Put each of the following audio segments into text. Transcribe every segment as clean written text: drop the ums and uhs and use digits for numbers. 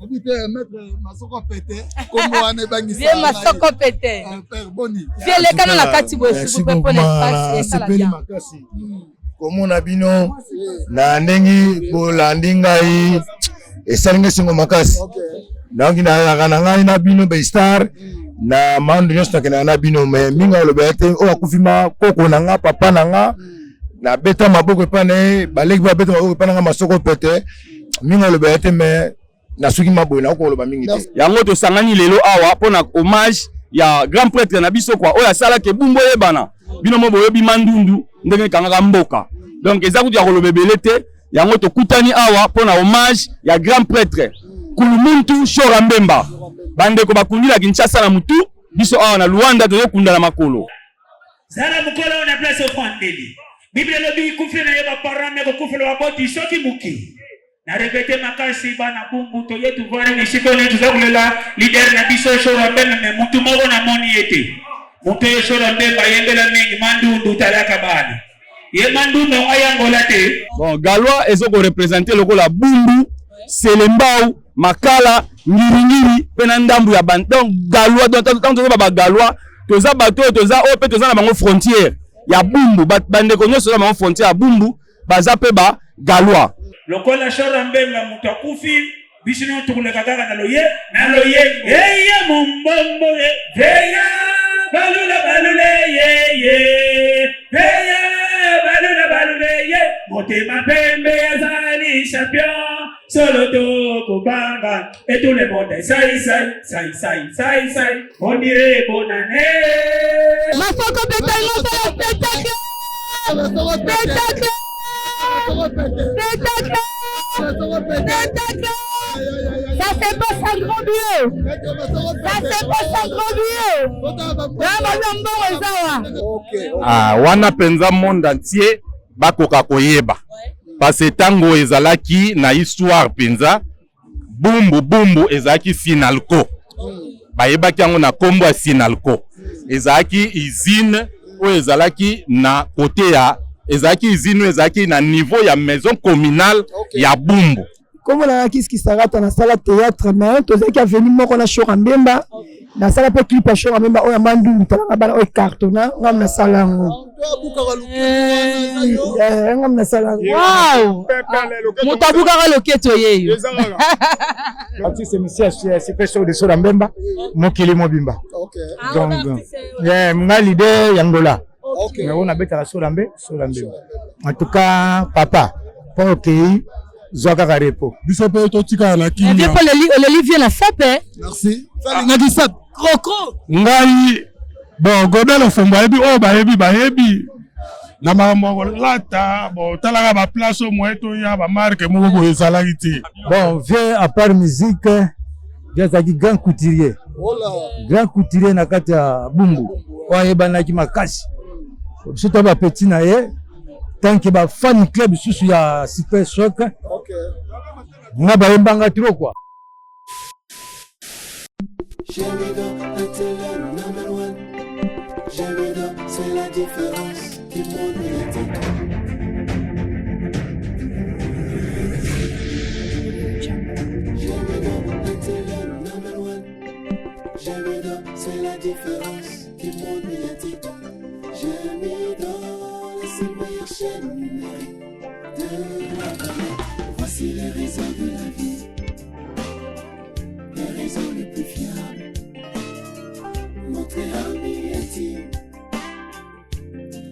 Maître Masoko Pété, comme on est bangi. Viens Masoko Pété. Père Boni. Viens les canons la katibo s'il vous plaît pour l'espace et ça la bien. Comme on a bino na ndengi bolandinga yi esalinga singo makasi. Donc na bino be star na mando nyosta kana na bino me minga lobete o akufima koko nanga papa nanga na beta maboko pane baleki ba beta maboko pana Masoko Pété minga lobete me na suki maboy na ko loba mingi te yango to sangani lelo awa pona hommage ya grand prêtre na biso kwa oya sala ke bumbo yebana bino mo boyebi mandundu ndenge kangaka mboka donc eza kutu ya kolobebele te yango to kutani awa pona hommage ya grand prêtre Kulumuntu Shora Mbemba bande ko bakundila Kinshasa na mutu biso awa na Luanda to kunda na makolo zala mukolo na place ofandeli Bible lobi kufle na yeba parame ko kufle wa boti soki muki na répéter makasi bana bumbu to yetu vore ni sikone tuzakulela leader na biso Shora Mbemba me mutu moko na moni ete mutu Shora Mbemba yembela mingi mandundu talaka bana ye mandundu ayangola te bon Galwa ezoko représenter lokola bumbu Selembao Makala ngiri pena ndambu ya ban donc Galwa donc toza ba Galwa toza bato toza ope toza na bango frontière ya bumbu bande ko nyoso na bango frontière ya bumbu baza pe ba Galwa lokola Shora Mbemba mutu akufi bisino tukuleka kaka na loye ye mumbombo veya balule ye veya balule ye motema pembe azali champion solo to kobanga et tout le monde sai on dirait bonne année Masoko Pété ça c'est pas ça grand vieux. Ah wana penza monde entier bakoka koyeba parce tango ezalaki na histoire penza bumbu ezalaki Sinalco bayebaki yango na kombo ya Sinalco ezalaki usine o ezalaki na côté ya ezalaki usine ezalaki na niveau ya maison communale ya bumbu comme on a qui s'arrête na salle théâtre mais to zaki venu moko na Shora Mbemba na salle pe clip ya Shora Mbemba o ya mandundu talanga bana o cartona ngam na salle ngo ngam na salle wow mutabuka ka loketo yeyo artiste monsieur c'est question de Shora Mbemba mokili mobimba donc nga leader yangola mais on a beta la Shora Mbemba en tout cas papa pour que Zoka Garepo. Bisope totika na kini. Viens pas le livre la sape. Merci. Ngadi sap. Kroko. Ngai. Bon, godelo fomba bayebi. Na makambo lata, bon, talaka ba place au moins to ya ba marque moko ko ezalaki te. Bon, viens à part musique, viens zaki grand couturier. Grand couturier na kati ya bumbu. Oye banaki makasi. Surtout ba petit na ye. Tant que ba fan club susu ya Super Choc. OK. Na ba mbanga trop quoi. Jamido, la télé number one. Jamido, c'est la différence du monde médiatique. Jamido, la télé number one. Jamido, c'est la différence du monde médiatique. Jamido, c'est la meilleure chaîne numérique de la planète. Voici les raisons de la vie, les raisons les plus fiables. Montrez un billet,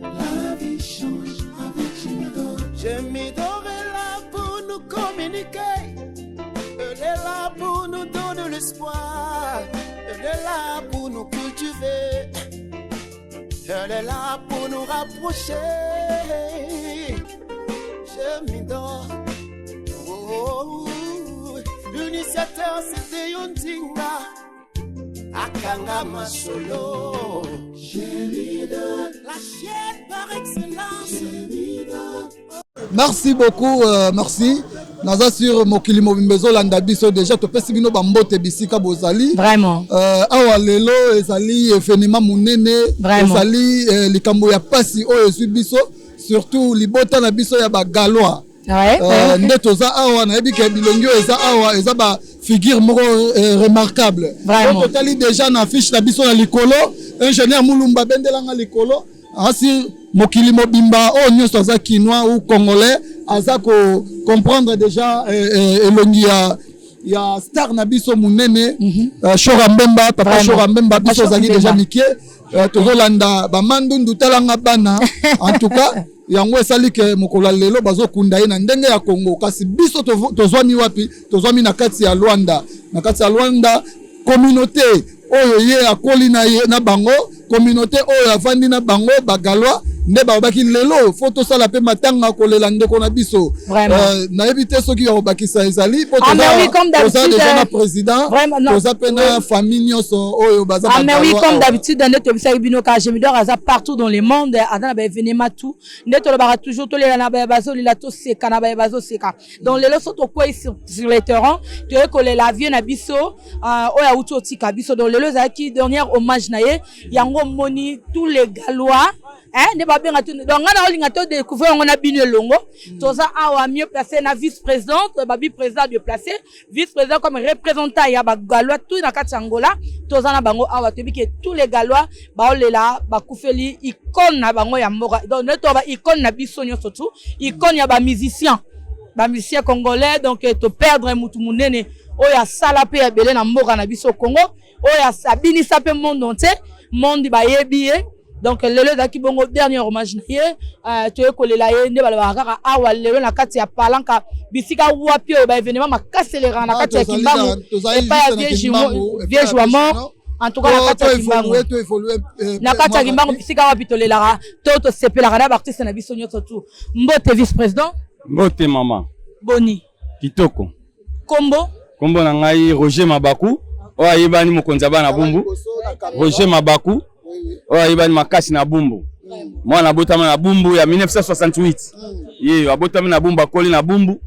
la vie change avec Jamido. Jamido est là pour nous communiquer, elle est là pour nous donner l'espoir, elle est là pour nous cultiver. Elle est là pour nous rapprocher. Jamido, l'initiateur c'était Yondinga Akanga Masolo. Jamido, la chaîne par excellence. Jamido. Merci beaucoup, merci. Naza sur mokili mobimbezo landa biso déjà to pesi bino bambote bisika bozali vraiment awa lelo ezali efenema munene ezali likambo ya pasi oyo ezwi biso surtout libota na biso ya ba Galwa nde toza awa na yebi ke bilongi eza awa eza ba figure remarquable. Vraiment. Donc totali déjà na affiche na biso na likolo ingénieur Mulumba bendelanga likolo asi mokili mobimba o nyonso aza kinois ou congolais aza ko comprendre déjà elongi ya star na biso munene Shora Mbemba papa Shora Mbemba biso zali déjà mike tozolanda bamandundu talanga bana en tout cas yango esali ke mokolo lelo bazokunda ye na ndenge ya Congo kasi biso tozwami wapi tozwami na kati ya Luanda communauté oyo ye akoli na bango communauté oyo avandi na bango bagalwa nde babaki lelo faut tosala pe matanga kolela ndeko na biso nayebi te soki ya kobakisa ezali po toza déjà na président toza pe na famille nyonso oyo baza mais oui comme d'habitude nde tobisaki bino ka Gemidor aza partout dans le monde aza na baévénement tout nde tolobaka toujours tolela na bazolela toseka na bazoseka donc lelo so tokwei sur les terrains toye kolela vieux na biso oyo auti otika biso donc lelo ezalaki dernier hommage na ye yango moni tous les Gallois ne ba benga tout donc ngana olinga to découvrir on a bino longo toza awa mieux placé na vice-présidente babi président de placé vice-président comme représentant ya ba Gallois tout na kati Angola toza na bango awa to biki tous les Gallois ba olela ba kufeli icône na bango ya mboka donc ne to ba icône na biso nyonso tout icône ya ba musicien congolais donc to perdre mutu munene oya sala pe ya belé na mboka na biso Congo oya sabini sape monde entier monde ba yebi donc lelo daki bongo dernier hommage na ye to ekolela ye nde balabaka awa lelo na kati ya palanka bisika wapi oyo ba événement makaselera na kati ya Kimbangu et pas vieux joie mort en tout cas na kati ya Kimbangu na kati ya Kimbangu bisika wapi tolelara to sepelaka na artiste na biso nyonso tout mbote vice président mbote mama boni kitoko kombo na ngai Roger Mabaku oyo ayebani mokonzi ya bana bumbu Roger Mabaku oyo ayebani makasi na bumbu mwana abotama na bumbu ya 1968 ye abotami na bumbu akoli na bumbu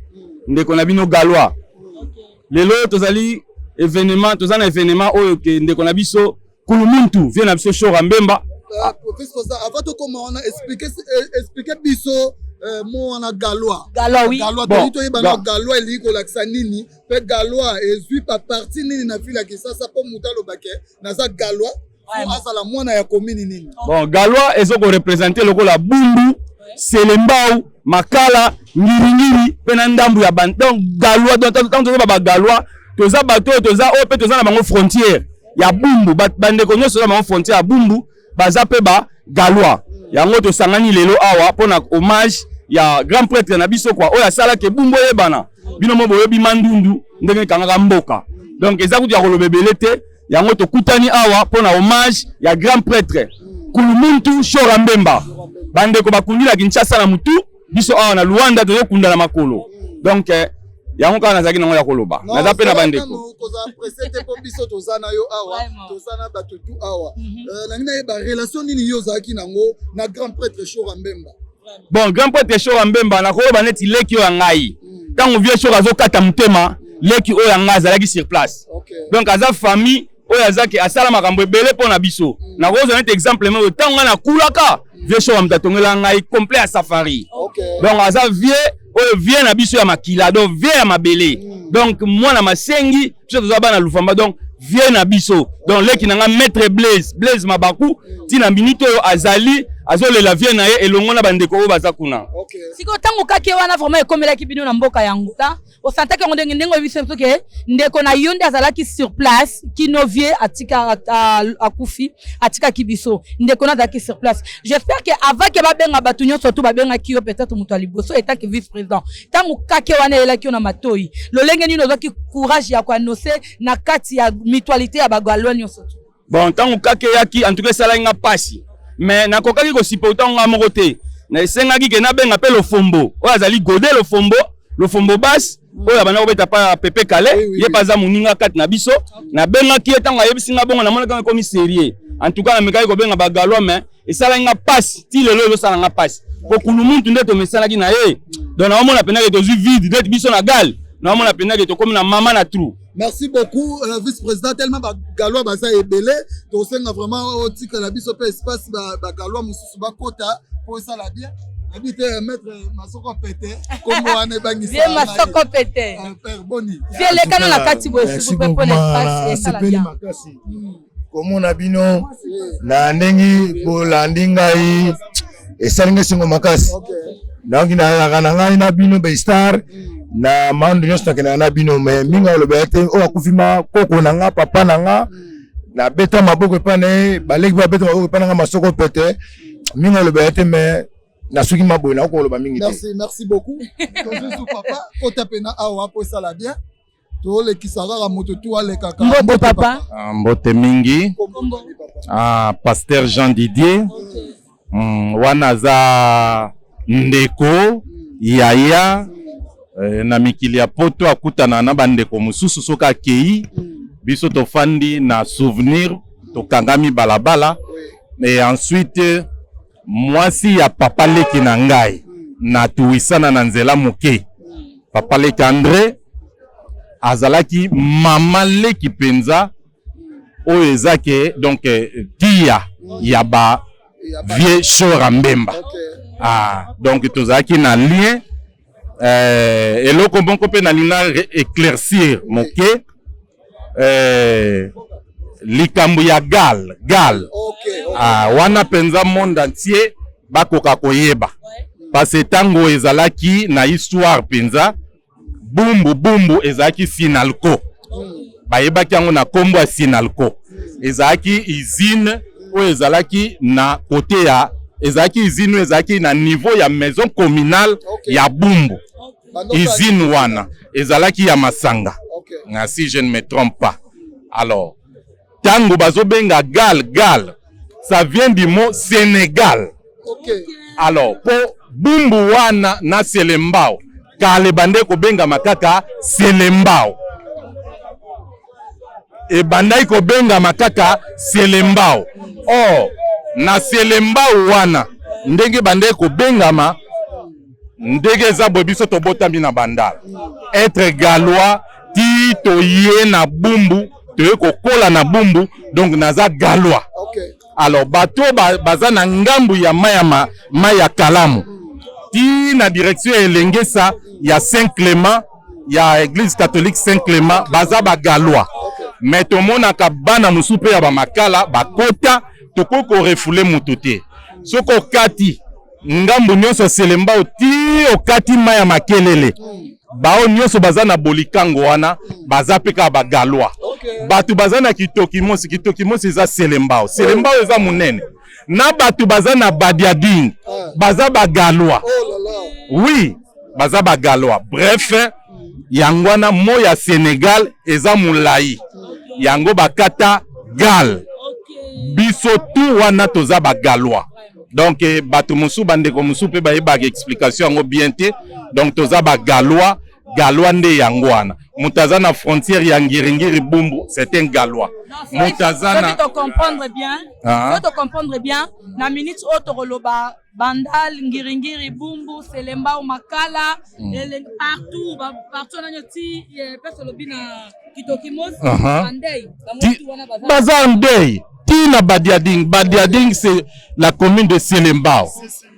ndeko na bino Gallois lelo tozali événement tozana événement oyo ke ndeko na biso Kulumuntu vie na biso Shora Mbemba avant to comment on a expliquer biso mo wana Gallois oui Gallois to yeba na Gallois eliko lakisa nini pe Gallois ezui pa partie nini na fila kisasa po mutalo bake na za Gallois asala mwana ya commune nini bon Gallois ezoko représenter lokola bumbu selembau makala ngiri pe na ndambu ya ban donc Gallois donc toza ba Gallois toza bato toza ope toza na bango frontière ya bumbu bandeko nyonso na bango frontière ya bumbu baza pe ba Gallois yango to sangani lelo awa pona hommage ya grand prêtre na biso kwa oya sala ke bumbu yebana bino mo boyebi mandundu ndenge kangaka mboka donc eza kuti ya kolobebele te yango to kutani awa pona hommage ya grand prêtre Kulumuntu Shora Mbemba bandeko bakundila Kinshasa na mutu biso awa na Luanda to kunda na makolo donc yango kana nazaki nango ya koloba naza pe na bandeko koza presete po biso tozana yo awa tozana batutu awa nangina yeba relation nini yo zaki nango na grand prêtre Shora Mbemba bon grand prêtre Shora Mbemba na koba neti leki yo ngai tango vieux Shora zo kata mutema leki oyo ngai azalaki sur place donc aza famille oyo azaki asala makambo ebele pona biso na koza neti exemple me tango na kulaka vieux Shora mtatongela ngai complet à safari donc aza vieux oyo vient na biso ya makila donc vient ya mabele donc mwana masengi biso toza bana lufamba donc vient na biso donc leki nanga maître Blaise Mabaku tina minute oyo azali azolela vient na ye elongo na bandeko oyo baza kuna siko tango kake wana vraiment ekomelaki bino na mboka yango ta osantaki yango ndenge biso ke ndeko na yonde azalaki sur place kinovie atika akufi atika kibiso ndeko na azalaki sur place j'espère que avant que babenga batu nyonso to babenga ki yo peut-être mutu aliboso état que vice président tango kake wana elaki na matoi lolenge nino zaki courage ya ko annoncer na kati ya mutualité ya Gallois nyonso bon tango kake yaki en tout cas sala nga pasi mais na kokaki ko supporter nga moko te na esengaki ke na benga pe lofombo oyo azali gode lofombo bas oyo bana obeta pa pepe kale ye paza muninga kati na biso na benga ki etango ayebisi nga bongo na mona kanga komi sérieux en tout cas na mekaki ko benga ba Gallois mais esala nga pasi ti lelo lo sala nga pasi ko Kulumuntu nde to mesalaki na ye donc na mona pena ke to zu vide nde biso na gal na mona pena ke to komi na mama na trou. Merci beaucoup, vice-président. Tellement Gallois baza ebele, to senga vraiment otika la biso pe espace ba Gallois mususu ba kota pour ça la bien. Habite maître Masoko Pété. Comme on est bangi ça. Viens Masoko Pété. Père Boni. Viens les canaux la katibo s'il vous plaît pour l'espace et ça la bien. Komona bino na ndengi bolandi ngai esalinga singo makasi. Donc na ngai na bino be star na mando nyonso na bino me minga lobete o akufima koko na nga papa na nga na beta maboko pana baleki ba beta maboko pana nga Masoko Pété minga lobete me na suki maboy na ko loba mingi te. Merci beaucoup. Tonzo papa otapena awa po ça la bien. To le kisara moto to ale kaka. Mbote papa. Mbote mingi. Pasteur Jean Didier. Wana za ndeko yaya na mikili ya poto akutana na bandeko mususu soka kei biso tofandi na souvenir tokangami balabala et ensuite mwasi ya papa leki na ngai na tuisana na nzela moke papa leki André azalaki mama leki penza oyo ezake donc tia ya ba vie Shora Mbemba. Donc tozalaki na lien eloko bonko pe na lina éclaircir moke likambo ya gal wana penza monde entier bakoka koyeba parce tango ezalaki na histoire penza bumbu ezalaki Sinalco bayebaki yango na kombo ya Sinalco ezalaki usine oyo ezalaki na côté ya ezalaki usine ezalaki na niveau ya maison communale ya bumbu usine wana ezalaki ya Masanga si je ne me trompe pas. Alors tango bazobenga gal ça vient du mot Sénégal. Alors po bumbu wana na Selembao kale bande ko benga makaka Selembao e bandai ko benga makaka Selembao. Na Selembao wana ndenge bande ko bengama ndenge za bobiso to botami na bandala être galois ti to ye na bumbu to ko kola na bumbu donc naza galois. Alors bato baza na ngambu ya maya kalamu ti na direction elengesa ya Saint Clément ya église catholique Saint Clément baza ba galois. Mais to mona ka bana musupe ya ba makala bakota to ko refoule mututé soko kati ngambu nyonso Selembao ti okati maya makelele bao nyonso baza na bolikango wana baza peka ba galois. Batu baza na kitokimosi eza Selembao eza munene na batu baza na badiading baza ba galois. Oui baza ba galois. Bref yango wana moya Sénégal eza mulai yango bakata gal biso tu wana toza ba galois. Donc batu musu bandeko musu pe ba yeba explication yango bien te donc toza ba galois nde yango wana mutaza na frontière ya Ngiringiri bumbu c'est un galois. Mutaza na to comprendre bien na minute auto roloba bandal Ngiringiri bumbu Selembao makala partout na nyoti personne bina kitokimos bandei baza ndei na Badiading c'est la commune de Selembao.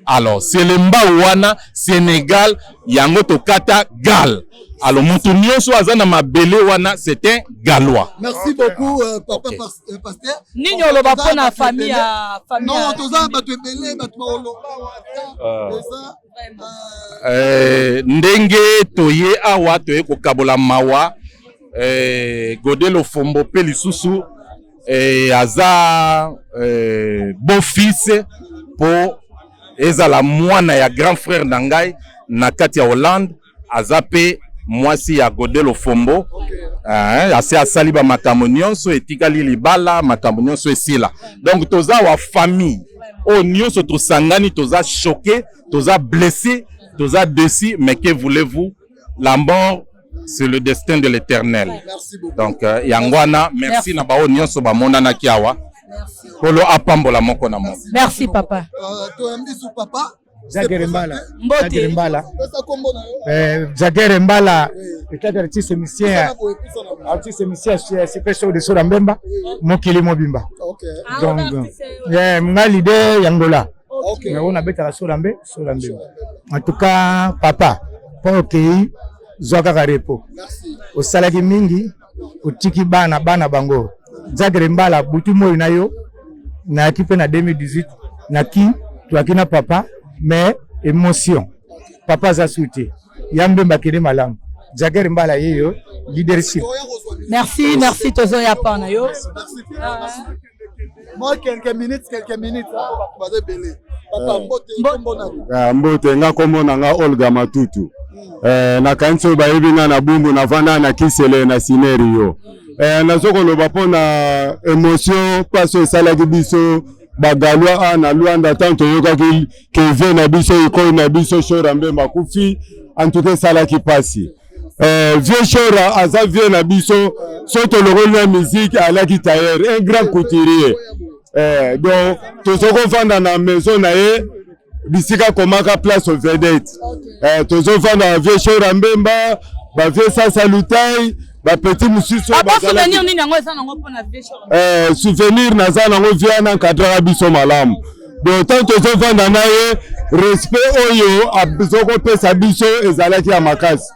Alors Selembao wana Sénégal yango tokata gal. Alors mutu nyonso azana mabele wana c'est un galois. Merci beaucoup papa pasteur. Ninyo loba pona famille non toza batu ebele batu ndenge toye awa toye kokabola mawa Godelo Fombo pe lisusu aza beau-fils po ezala mwana ya grand frère na ngai na kati ya Hollande aza pe mwasi ya Godelo Fombo ase asali ba makambo nyonso etikali libala makambo nyonso esila. Donc toza wa famille o nyonso tosangani toza choqué toza blessé toza déçu mais que voulez-vous, la mort c'est le destin de l'Éternel. Donc yangwana merci na bao nyonso ba monana kiawa polo apambola moko na moko. Merci papa. Papa Jagere Mbala. Jagere Mbala est artiste musicien super show de Shora Mbemba mokili mobimba. Donc ngali de yangola. mais on habite à la Solambe. En tout cas, papa, pour OK, Zoka Repo. Merci. Au salagi mingi, au tiki bana bango. Zagre mbala butu mo inayo na équipe na 2018 na ki tuakina papa mais émotion. Papa za souti. Yambe mbakiri malamu. Zagre mbala yeyo leadership. Merci Tozo Yapana yo. Moi quelques minutes. Baze belé. Papa mbote nga kombo nga Olga Matutu. Na kanso ba yebinga na bumbu na vanda na kisele na sinerio. Na zoko lo bapona émotion paso salaki biso bagalwa na Luanda tanto yoka ki keve na biso iko na biso shora mbemba kufi en tout cas salaki pasi. Vieux shora aza vieux na biso soto le la musique alaki tailleur un grand couturier. Donc tozoko vanda na maison na ye bisika komaka place au vedette. Tozoko vanda vieux shora mbemba ba vieux sa salutai ba petit mususu ba souvenir nini yango eza nango pona vieux shora. Souvenir na za nango viana kadra biso malamu. Donc tant tozoko vanda na ye respect oyo abizoko pesa biso ezalaki ya makasi.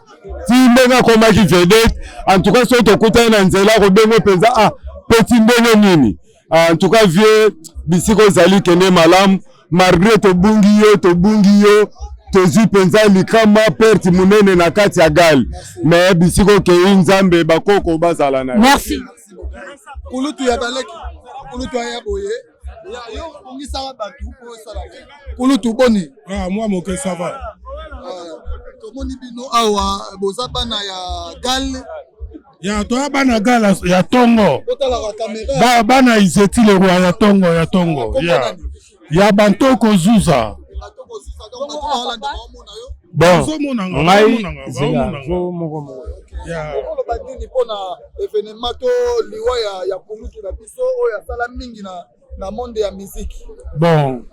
Si mbenga komaki vedette en tout cas soto kutana na nzela ko bengo penza petit mbenge nini. En tout cas vieux bisiko zali kene malam malgré to bungi yo tozi penza likama perte munene na kati ya gal mais bisiko ke nzambe bakoko bazala na. Merci. Kulutu ya baleki kulutu ya boye yo ongisa batu ko sala kulutu boni moi moke ça va tomoni bino awa bozabana ya gal ya toya bana gala ya tongo bana izeti le roi ya tongo ya bantoko zuza bon ngai zinga ya badini pona événement to liwa ya kulutu na biso oya sala mingi na monde ya musique. Bon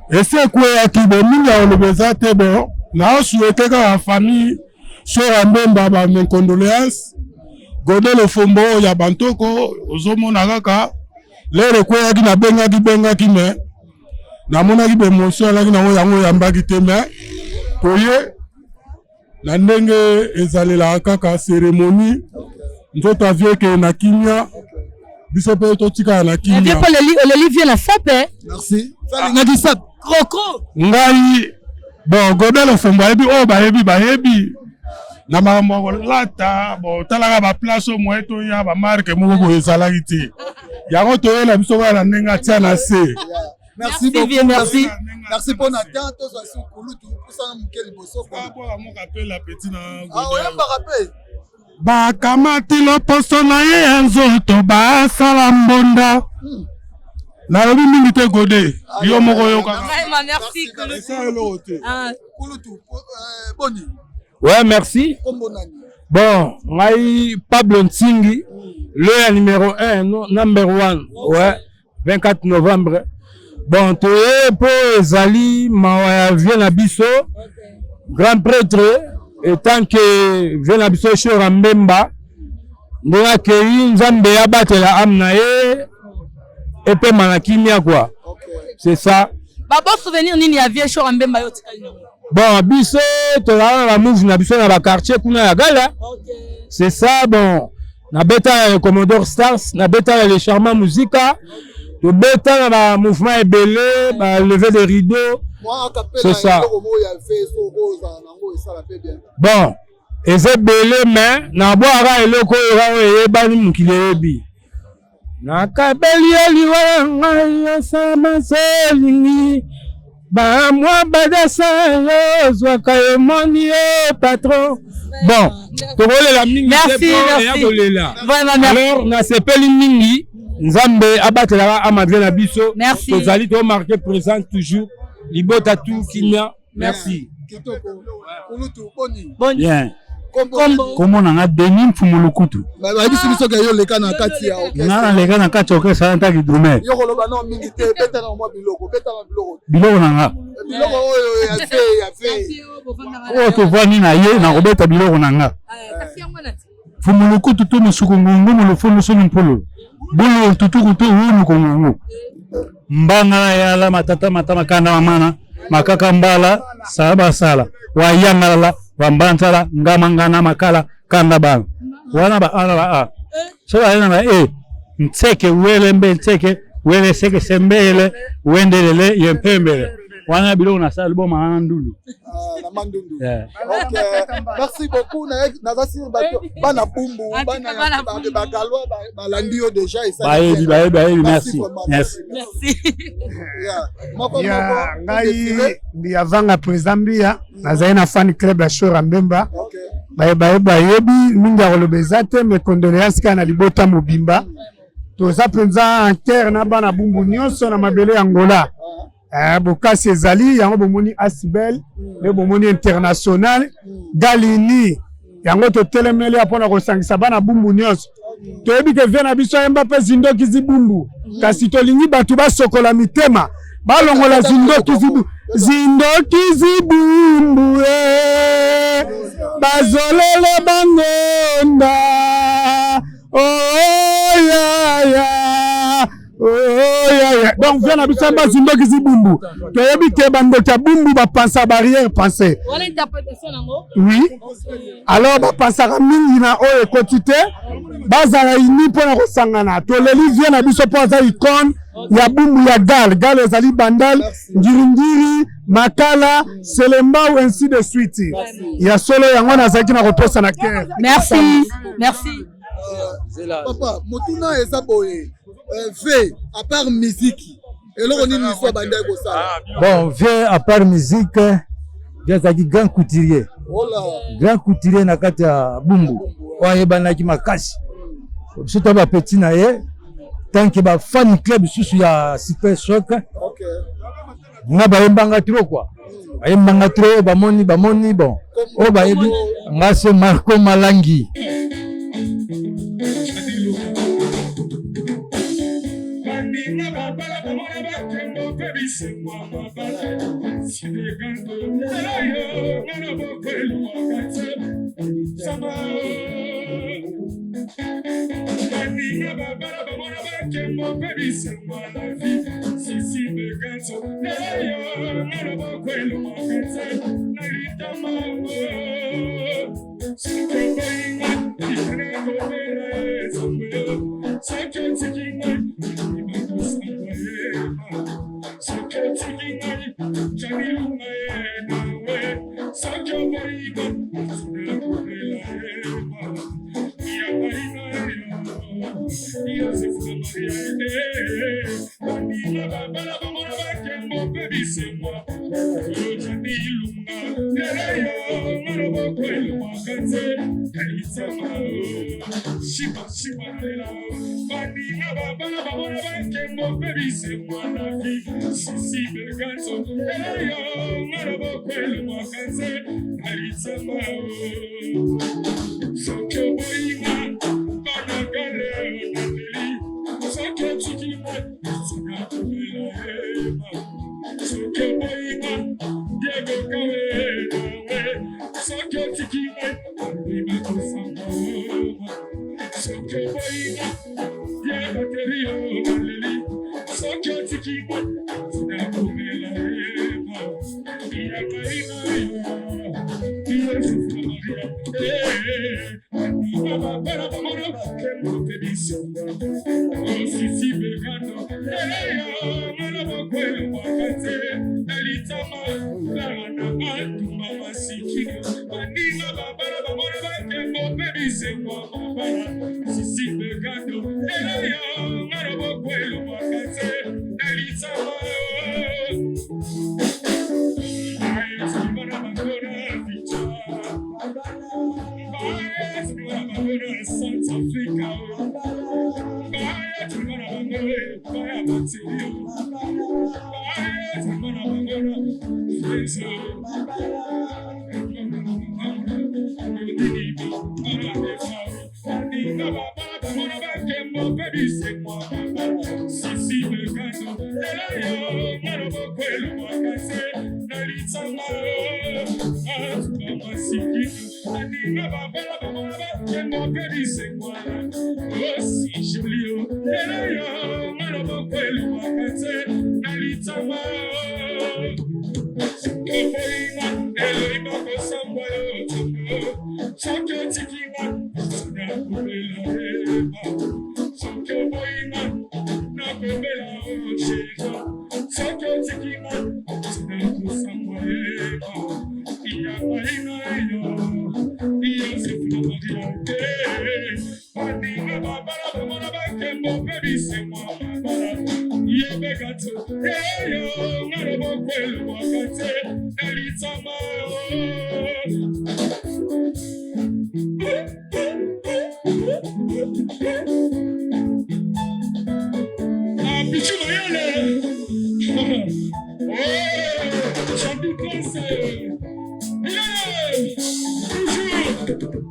ese kwe akibo mingi olobeza te bon na souhaiter ka la famille Shora Mbemba ba mes condoléances. Godelo Fombo ya bantoko ozomona kaka lere kwe aki na benga ki me na mona ki be émotion la ki na yango yambaki te me toye na ndenge ezalela kaka cérémonie nzoto avie ke na kimia biso pe totika na kimia. Vieux Paul Olivier la sape. Merci. Fali ngaki sap. Croco. Ngai bon Godelo Fombo ba yebi na makambo lata bon talaka ba place au moins to ya ba marque moko ezalaki te yango toyela biso na ndenga tia na se. Merci beaucoup. Merci pour na temps to so su kulutu kusana mukeli boso ko mo rappel la petit na oya ba rappel ba kamati lo poso na ye nzoto ba sala mbonda na lobi mingi te gode yo moko yoka. Merci kulutu boni. Ouais, merci. Bon, ngai Pablo Ntingi, le numéro 1, number 1, ouais, 24 novembre. Bon, tu es pour Zali, ma vient à Bisso, grand prêtre, et tant que vient à Bisso sur Mbemba, nous accueillons Nzambe abattre la amnae, et puis manakimia quoi. C'est ça. Baba souvenir nini ya vieux show Mbemba yo tika. Bon, biso, la move na biso na ba quartier kuna ya gala. C'est ça, bon. Na beta le Commodore Stars, na beta le charmant musica. To beta na ba mouvement ebele, ba lever des rideaux. C'est ça. Bon, eze belé mais na boara eloko ira eyebani mukili ebi. Na kabeli aliwa ngai sama selingi. Bah moi badasa yo moni patron. Bon, tokole la mingi. Merci. Vraiment merci. Alors na sepeli mingi Nzambe abatela amadre na biso. Merci. Tozali to marquer présent toujours. Libota tout kinya. Merci. Bien. Comment on a Denis Fumulukutu. Bah biso biso ga yo leka na kati ya orchestre. Na leka na kati ya orchestre anta ki drumer. Yo koloba no mingi te beta na mo biloko, biloko nanga. Biloko oyo ya fe. Oh to vani na ye na robeta biloko nanga. Kasi yango na Fumulukutu to musuku ngungu mu lofono so mpolo. Bolo tutuku to wu mukongo. mbanga yala matata matama kana mamana makaka mbala saba sala wayangala wambansala ngamangana makala kanda bana wana ba ana ba so ana ba nteke wele mbe nteke wele seke sembele wendelele yempembele wana bilo na sala bo mandundu na mandundu OK merci beaucoup na zasi bana bumbu bana bagalwa balandio déjà et ça merci ngai ndi avanga prezambia nazali na fan club ya Shora Mbemba bayebi mingi akolobeza te mes condoléances kana libota mobimba toza penza en terre na bana bumbu nyonso na mabele ya Angola bokasi ezali yango bomoni Asibel ne bomoni international Galini yango totelemeli apona kosangisa bana bumbu nyonso toyebi ke vena biso yemba pe zindoki zibumbu kasi tolingi batu basokola mitema balongola zindoki zibumbu bazolele bangonda donc viens na biso ba zindoki zibumbu toyebi ke bandota bumbu ba pensa barrière penser wala interprétation nango oui alors ba pensaka mingi na oyo ekotite bazala ini pona kosangana toleli vient na biso po za icône ya bumbu ya gal ezali bandal ngiringiri makala selemba ou ainsi de suite ya solo yango nazaki na kotosa na cœur merci papa motuna eza boye V à part musique et là on est soit bandé ko ça bon V à part musique zaki grand couturier na kati ya bumbu oye banaki makasi surtout ba petit na ye tant que ba fan club susu ya Super Choc nga ba yembanga trop quoi bayembanga trop bamoni bon o ba yebi ngase Marco Malangi Oh, si Julio, Laissez-moi Yebegato, Eyo, Narabo Kwelu Wakate, Elitama. Pichu Mayele, oh, Champi Conseil, yeah, Pichu.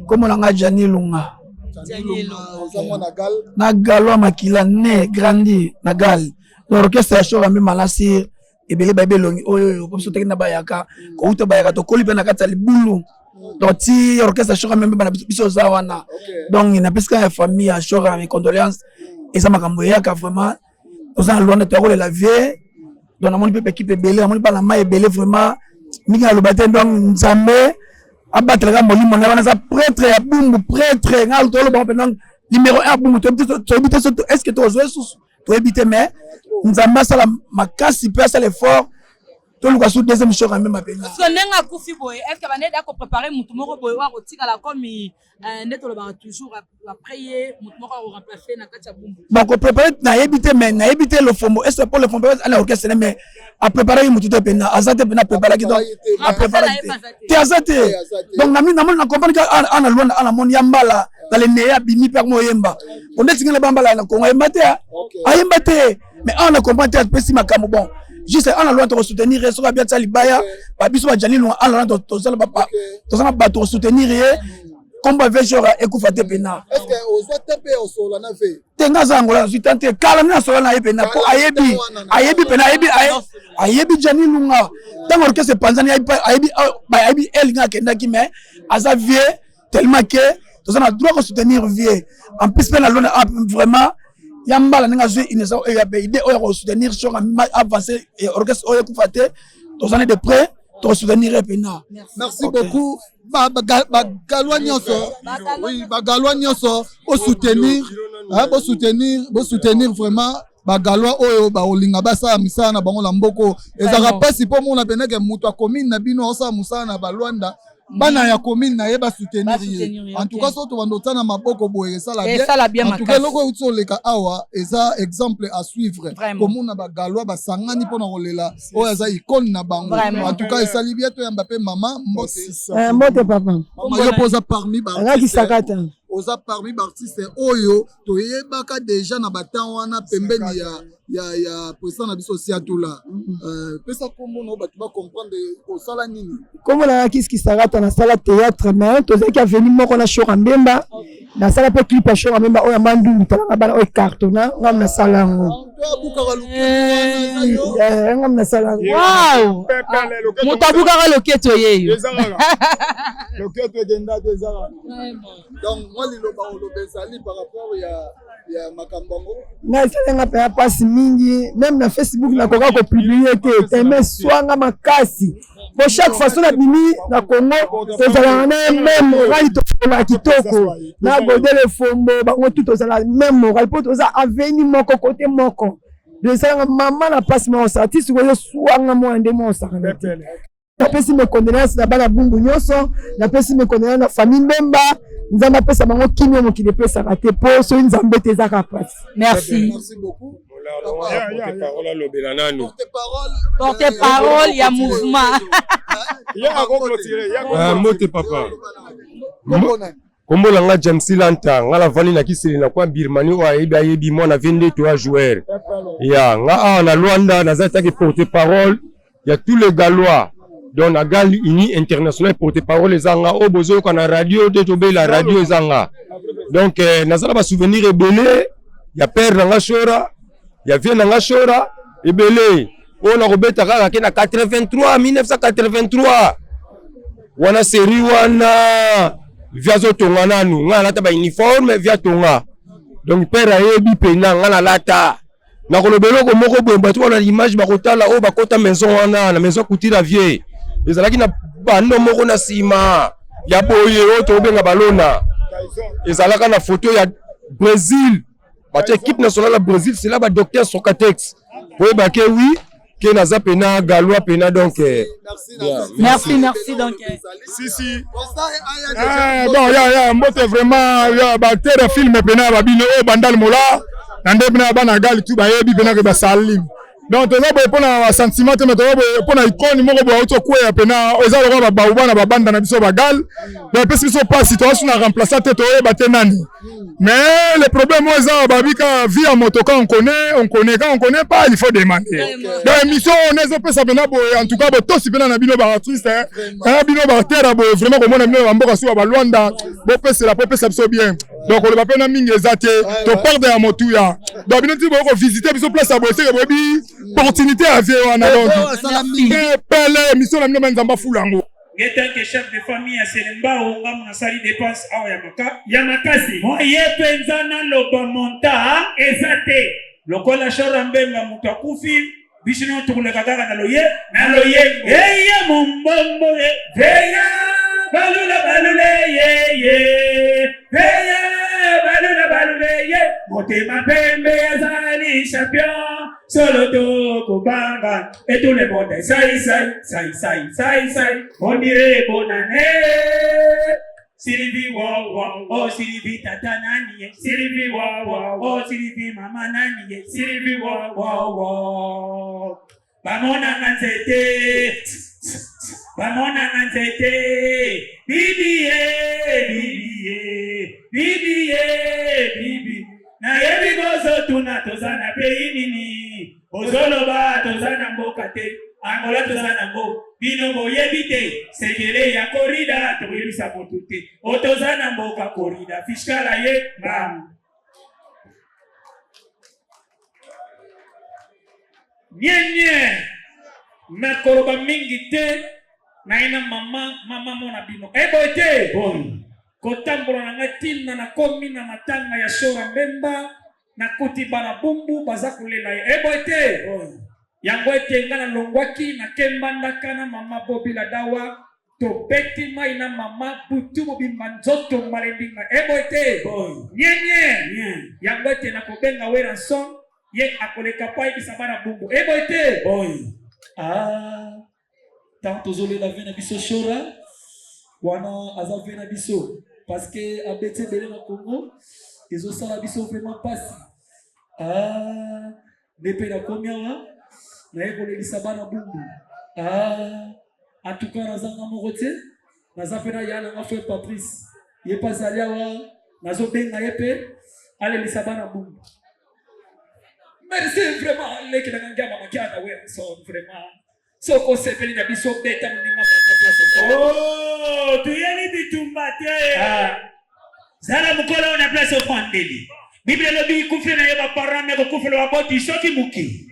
Comme on a Gianni Lunga. Na galwa makila ne grandi na gal. L'orchestre ya Chora Mbemba Lasir ebele ba belongi oyo comme sote na bayaka ko uta bayaka to koli pe na kata libulu. Donc si orchestre ya Chora Mbemba na biso zawana. Donc na peska ya famille ya Chora mes condoléances et ça makambo yaka vraiment nous en loin de te la vie. Donc mon équipe ebele, mon pas la main ebele vraiment minga lo baten donc nzambe abattre la molimo na za prêtre ya bumbu prêtre ngal to lo ba pendant numéro 1 bumbu to habiter est-ce que tu oses to habiter mais nzamba sala makasi peut ça l'effort to lu kasu deuxième show même apena parce que nenga kufi boy est-ce que bane da ko préparer mutu moko boy wa kotika la comme neto lo ba toujours après mutu moko ko remplacer na kacha bumbu bon ko préparer na habiter mais na habiter le fombo est-ce pour le fombo à orchestre mais à préparer mutu to pena azate pena préparer qui donc à préparer te azate donc na comprendre que ana lona ana mon yambala dans les neya bimi per moyemba on est tingala bambala na kongo yembate ayembate mais on a compris que c'est ma cam bon juste on a loin de soutenir sur bien ça libaya ba biso ba jani loin on a loin to ça papa to ça ba to soutenir comme ba vejo ekufa te pena est-ce que ozo taper au solo na fait tenga zango la sutante kala na solo na pena ko ayebi pena ayebi jani lunga tant orchestre Tanzania ayebi elinga kenda ki mais aza vieux tellement que to ça na droit de soutenir vieux en plus pena loin vraiment yambala ninga zui inesa ya idée oya ko soutenir sur avancer et orchestre oya ku faté to année de près to soutenir pena merci beaucoup ba galwa nyonso oui ba galwa nyonso au soutenir bo soutenir vraiment ba galwa oyo ba olinga basa misana bango la mboko ezaka pasi po mona peneke mutu a commune na bino osa musana ba Luanda bana ya commune na yeba soutenir en tout cas soto bandota na maboko boye ça la bien en tout cas loko utso leka awa eza exemple à suivre comme on a ba galwa ba sangani pona kolela o yaza icône na bango en tout cas esali bien to yamba pe maman mbote papa maman yo posa parmi ba ngaki sakata oza parmi ba artistes oyo to yebaka déjà na batan wana pembeni ya président na biso siatula pesa kombo no batu ba comprendre ko sala nini comme la qui sarata na sala théâtre mais to zaki aveni moko na Chora Mbemba na sala pe clip ya Chora Mbemba oyo mandu talanga bana oyo cartona ngam na sala ngo ngam na sala wow mutabuka loketo yeyo loketo denda dezara donc moi liloba olobezali par rapport ya makambango na salenga pe passe mingi même na Facebook na koka ko publier te mais swanga makasi pour chaque façon na bimi na Congo tozala na même oral to la kitoko na godele fombo bango tout tozala même oral pour toza aveni moko côté moko de ça maman na passe mon artiste ko swanga mo ande mo sakana na pesi me condoléances na bana bumbu nyoso na pesi me condoléances na famille Mbemba nzamba pesa bango kimio mo ki de pesa raté po so nzambe te za kapasi merci beaucoup porte-parole ya mouvement mote papa kombo langa James Lanta nga la vali na kiseli na kwa Birmanie o ayebi mona 22 joueurs ya nga na Luanda na zata ki porte-parole ya tous les Gallois donc na gal uni international porte-parole ezanga o bozo ko na radio de tobe la radio ezanga donc nazala ba souvenir ebele ya père nanga Chora ya vieux nanga Chora ebele o na robeta kaka ke na 1983 wana série wana via zotonga nanu nga lata ba uniforme via tonga donc père ayebi pena nga na lata na kolobelo ko moko bomba to na image ba kotala o ba kota maison wana na maison kutira vieux ezalaki na bando moko na sima ya boye o to benga balona ezalaka na photo ya Brésil ba équipe nationale ya Brésil c'est là ba docteur Socrates pour ba ke oui ke naza pena galwa pena donc merci donc si bon ya mbote vraiment ya ba tere film pena ba bino o bandal mola nande pena bana gali tu ba yebi pena ke ba salim donc toza boye pona sentiment te mais toza boye pona icône moko boye auto kwea pena eza lokwa babaoba na babanda na biso bagal donc pesi biso pasi toza suna remplacer te toyeba te nani mais le problème eza babika vie à moto quand on connaît pas il faut demander donc émission on ezopesa pena boye en tout cas botosi pena na bino ba artiste na bino ba terre boye vraiment komona bino bamboka suba balwanda bopesela popesa biso bien donc on va pena mingi ezate to perdre ya motuya donc bino ti boko visiter biso place ya boye seke boyebi opportunité à vie wana donc pele émission na bino banzamba fulango Ngeta que chef de famille à Selemba ou ngam na sali dépense awa ya makasi moye penza na loba monta ezate lokola shora mbemba mutu akufi bishino tukuleka kaka na loye eye mumbombo veya balule ye veya balule ye motema pembe azali champion solo to kubanga et tout le monde sai on dirait bonne année Sylvie wow oh Sylvie tata nani Sylvie wow oh Sylvie mama nani Sylvie wow bamona nzete bibi na yebi bozo tuna tozana pe nini ozoloba tozana mboka te angola tozana mbo bino boyebi te sekele ya korida toyebisa motu te otozana mboka korida fiskala ye bam nye makoroba mingi te naina mama mona bino ebote bon kotambola na ngatina na komi na matanga ya shora mbemba na kuti bana bumbu baza kulela ebote yango ete ngana longwaki na kembanda kana mama bobila dawa to beti mai na mama butu mobimba nzoto malendinga ebote nyenye yango ete na kobenga wera son ye akoleka pai bisa bana bumbu ebote tant tozolela vena biso shora wana aza vena biso parce que abete bele na Congo ezosala biso vraiment pasi nepe na komiawa na ekolelisa bana bumbu en tout cas nazanga moko te naza mpe na ya nanga frère Patrice ye mpe azali awa nazobenga ye mpe alelisa bana bumbu merci vraiment leki nanga ngiama makiana wera son vraiment soko sepeli na biso beta moninga mata place tuyeli bitumba te zala mukolo na place ofandeli bible lobi kufle na yeba parame ko kufle wa boti soki muki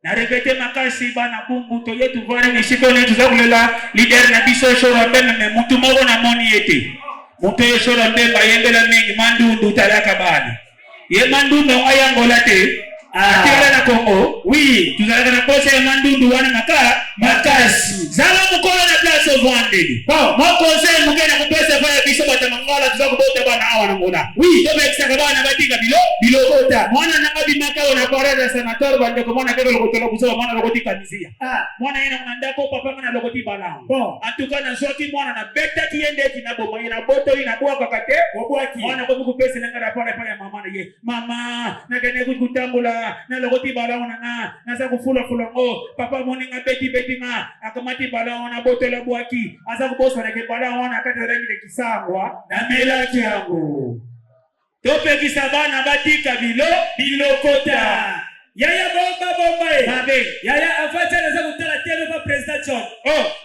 na répéter makasi bana bumbu to yetu vore ni sikole tuzakulela leader na biso shora mbele mutu moko na moni ete mutu shora mbele yembela mingi mandundu talaka bali ye mandundu ayangola te atela na Congo oui tuzalaka na pose ya mandundu wana makasi zala mukolo na place ofandeli mo conseil mugena kupesa faya biso batamangala tuzakubota bana awa na ngola oui to bekisa bana batinga bilo kota mwana na ngabi makao na parada senator bande ko mwana kero lokotolo kuso mwana lokoti kanisia mwana yena mnanda ko papa mwana lokoti bana atuka na shoti mwana na beta kiende kinabo mwana boto ina bwa kakate obwaki mwana ko kupesa na ngara pale pale mama na ye mama na kene kutambula na lokoti bala wana na za kufula ngo papa moninga beti nga akamati bala wana boto la bwaki aza kubosa na ke bala wana kata rangi de kisangwa na melaki yango tope kisabana batika bilokota yaya bomba babe yaya afacha na za kutala tebe pa president John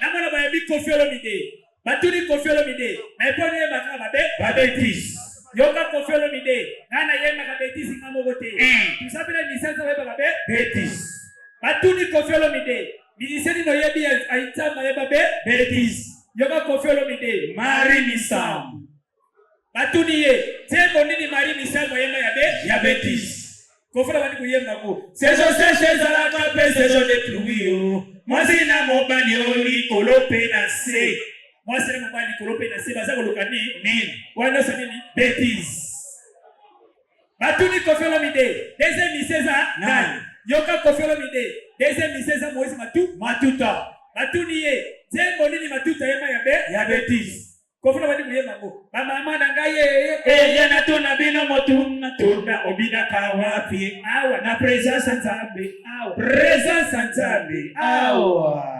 na mwana ba yabi Koffi Olomide batuni Koffi Olomide na ipone bakaba babetis yoka Koffi Olomide nana yema ka betis ngamo bote tusapela lisansa weba ka betis batuni Koffi Olomide miniseni no yebi aitama yeba betis yoka Koffi Olomide mari misam batuni ye tembo nini mari misam yema ya betis Koffi Olomide kuyemba ko saison sèche za la pape saison de pluie mwasi na mobali oli kolope na se moi c'est mon mari kolope na se baza kolokani nini wana ça nini bêtise batuni Koffi Olomide deuxième miseza nani yoka Koffi Olomide deuxième miseza Moïse matuta batuni ye zembo nini matuta yema ya bêtise kofuna bandi kuye mango mama na ngaye yana tuna bino motuna tuna obina kawapi awa na presence nzambe awa presence nzambe awa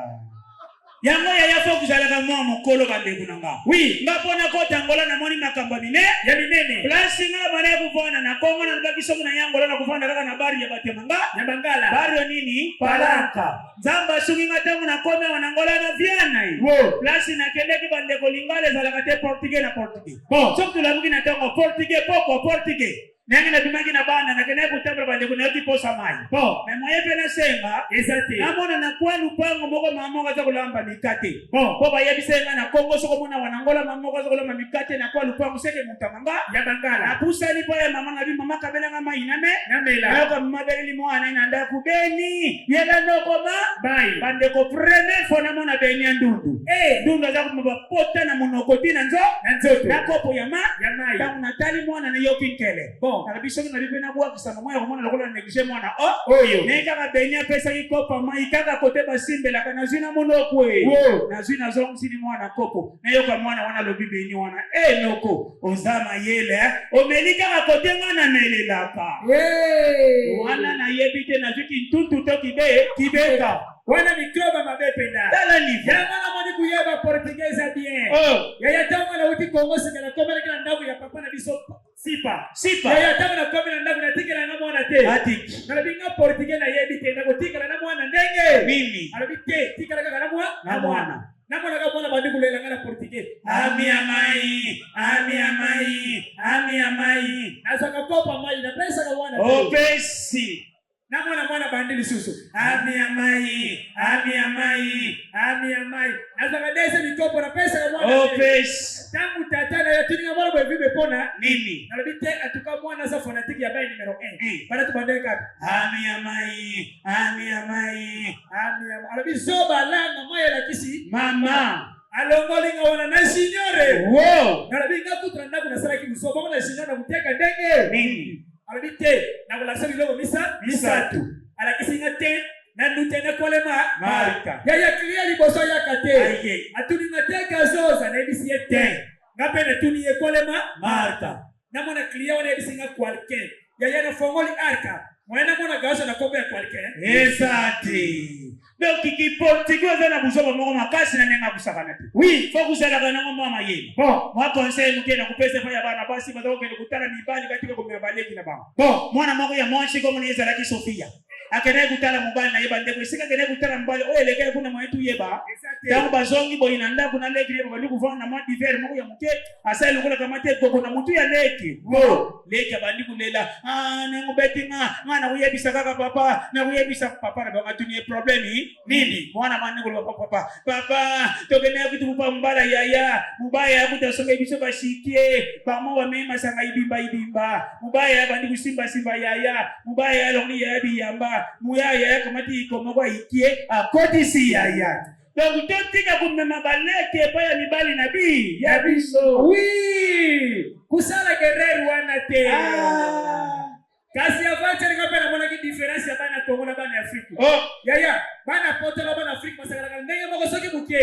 yango ya yafo kuzalaka mwa mokolo bandeko nanga oui ngapona kota ngola na moni makambo mine ya minene place ngala bana kuvona na kongo na baki soko na yangola na kuvona kaka na bari ya batemanga ya bangala bari nini palaka nzamba sungi ngatango na kome wanangola na viana hii place na kendeki bandeko lingale zalaka te portugais na portugais bon soko tulamuki na tango portugais poko portugais nangi na bimangi na bana na kene kutambra bandeko na yoti posa mai bon mais moye pena senga ezate namona na kwa lupango moko mamoka za kulamba mikate bon po bayebisenga na Kongo soko mona wanangola mamoka za kulamba mikate na kwa lupango seke mutamanga ya bangala na pusani pa ya mama na bi mama kabela ngama iname namela na kwa mabeli mwana inanda kubeni yela nokoma bai bandeko premier fona mona beni ndundu ndundu za kumapota na monokoti na nzoto na kopo ya mai tangu natali mwana na yokinkele bon alabiso na bibena bwa kisama moya komona lokola neglige mwana oyo neka ka benya pesa ki kopa mai kaka kote basimbela kana zina monokwe na zina zongusini mwana kopo na yoka mwana wana lobi beni wana noko ozama yele omelika ka kote ngana melelaka wana na yebite na ziki ntuntu to kibeka wana mikroba mabependa tala ni yamana moni kuyeba portugaise bien ya tamu na uti Kongo sikana komela kila ndavu ya papa na biso sipa ya tamu na komela ndavu na tikela na mwana te atiki na binga portugaise na yebite na kotikela na mwana ndenge mimi alabite tikela kaka na mwana namona kabona bandiku lela ngana portugais ami amai nasaka kopa mai na pesa ka wana pesi namona mwana bandili susu ami amai nasaka dese mikopo na pesa ka mwana pesi tangu tata na yatininga mwana bwe vibe pona nini nalabite atuka mwana za fanatiki ya bai numero 1 para tubandeka ami amai alabi zoba langa moya la kisi mama alongolinga wana na signore nalabinga kutra ndaku na sala kibuso bako na signore na kuteka ndenge nini alabite na kula sabi logo misatu alakisinga te na ndutene kolema marika ya kliya liboso ya kate atuninga te gazoza na ebisi te ngapene tuni kolema marika na mona kliya wana ebisinga kwalke ya na fongoli arka mwana mona gazo na kombe kwalke esati donc qui portugais na buzoba moko makasi na nenga busakana te oui faut que ça la kana mama yé bon moi conseil muke na kupesa fa ya bana basi bazao kende kutana mibali katika kumya baleki na bana bon mwana moko ya mwanshi komo ni ezala ki Sofia akene kutala mubali na yeba ndeko sika kene kutala mbali elekele kuna mwetu yeba tangu bazongi boyi na ndaku na leki yeba bali kuvana na madi vert moko ya muke asali lokula kamate koko na mutu ya leki leki abandi kulela nengo betinga ngana uyebisa kaka papa na uyebisa papa na bangatu ni problemi nini mwana mwana ngolo papa tokene kitu kupa mbala yaya mubaya kutasonga ibiso bashikie pamo wa mema sanga ibimba mubaya bandi kusimba yaya mubaya longi ya biyamba muyaya kamati ikomoko ikie akotisi yaya donc totika kumema baleke pa ya mibali nabii ya biso oui kusala guerrero wana te kasi ya vacha nikapenda mwana ki difference ya bana Kongo na bana Afrika yaya bana poto na bana Afrika masakala ndenge moko soki muke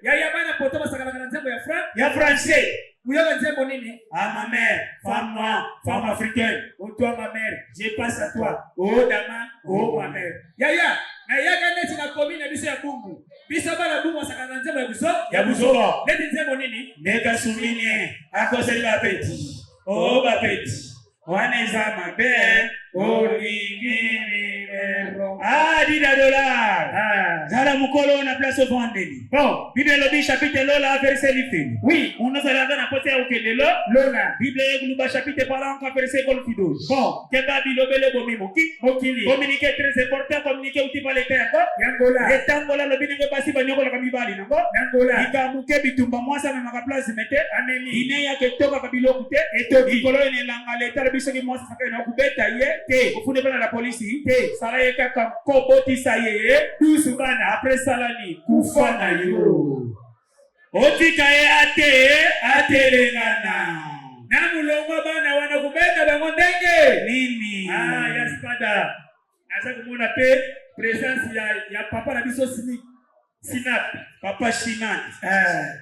yaya bana poto masakala na nzembo ya français uyoga nzembo nini ma mère femme africaine toi ma mère je passe à toi dama ma mère yaya na yaka neti na commune biso ya Bungu biso bana Bungu masakala na nzembo ya buzoba neti nzembo nini neka sumini akoseli ba petit bapeti waneza mabe dida $. Zala mukolo na place vendeli. Bon, Bible lobi chapitre lola verset lifeni. Oui, on nous a na pote ya ukende lola. Bible yegluba chapitre parla encore verset golfido. Bon, keba bilobele bomi mokili. Communiquer très important, communiquer uti pale teko. Yangola. Etangola lobi ngo basi banyoko la kabibali nango. Yangola. Ikamuke bitumba mwasa na maka place mete anemi. Ine ya ketoka kabilo kute eto ikolo ene langa leta biso ki mwasa saka na kubeta ye. Te, ufune bana la polisi. Te, sala ye kaka koboti sa ye. Douce bana après salani kufana yo. Otika ye atelengana. Na mulongo bana wana kubeta bango ndenge. Nini? Yaspada. Asa kumona pe presence ya papa na biso Sinap, papa Siman.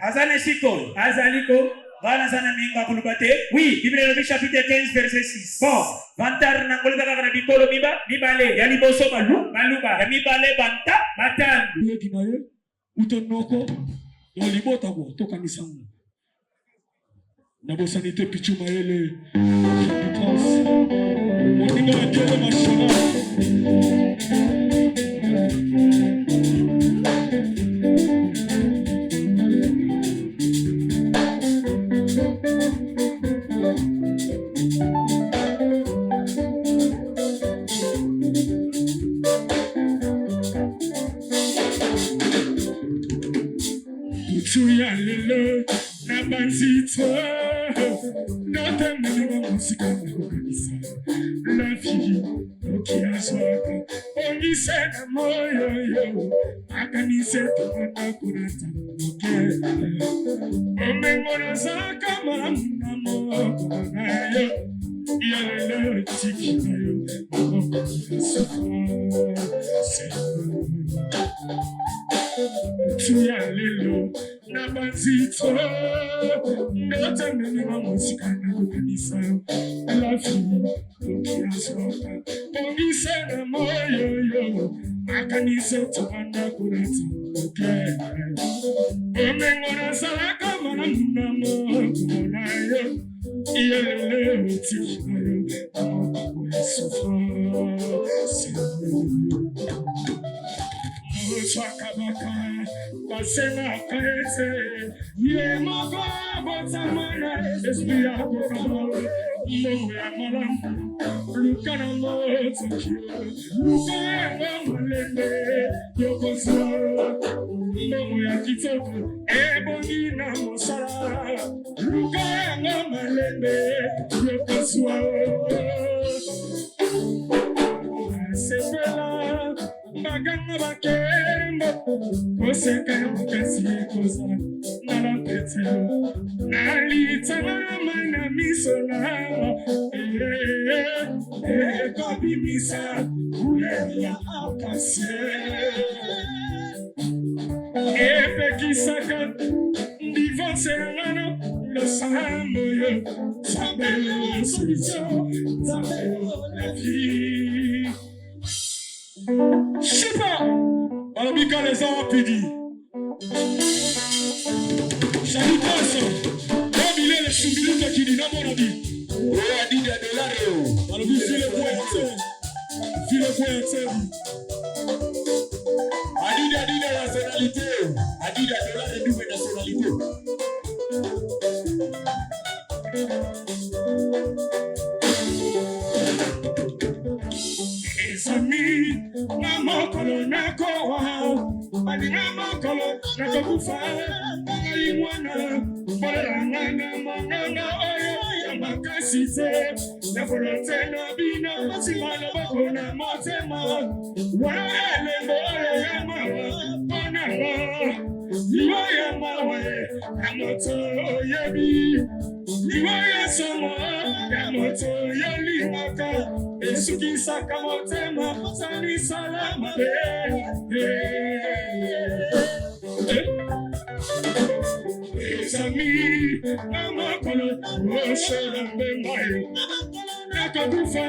Azane Siko, Azaliko, Valazana Minga Kulubate. Oui, Bible chapitre 15, verset 6. Bon, Vantar Nangolda Bikolo Miba, Mibale, Yaliboso Balu, Maluba, Mibale Banta, Batan. Kinaye, Utonoko, Yalibotago, Tokanisango. Nabosanite Pichumaele, France. Moninga Kele Machana. Tuyalele na banzito Note mwenye musika na kukanisa La vie Nokia swaka Ongise na moyo yo Akanise tuwana kunata Noke Omengona zaka mamna moko na yo Yalele tiki na yo Moko Tuyalelo na banzito Note mwenye musika na kukanisa La vie Nokia swaka Ongise na moyo yo Akanise tuwana kunata Noke Omengona zaka mamna moko na yo Yalele tiki na yo Moko Chakabaka, Basena Kaete, Ye Maka, Botamana, Espia Bokama, Moya Malam, Lucana Motoki, Lucana Malende, Yokosa, Moya Kitoko, Ebonina Mosara, Lucana Malende, Yokosa, Sepela. Magana bakembo Koseka mukasi koza Nala petelo Nalita mana miso na Kobi misa Uleria akase Epe kisaka Divorce ngano Lo sambo yo Sabelo solution Sabelo la vie Chipa! Alabika les Ampidi. Chalupasso. Kabile les Soubilou qui dit mon avis. Oh, a dit des dollars. Alabi, file pointe. File pointe. A dit des nationalités. A dit des dollars de double nationalité. Amis, Namakolo Nakoa, Namakolo Nakokufa, Iwana, Barangana, Mangana, Oya, Yamakasite, Nafolate Nabina, Simana Bakona, Matema, Wale, Yama, Panama, Yama, Amato, Yabi, Yaya Sama, Amato, Yalimaka. Esuki sakamotema sani salama Esami namakolo oshara bemayo Nakabufa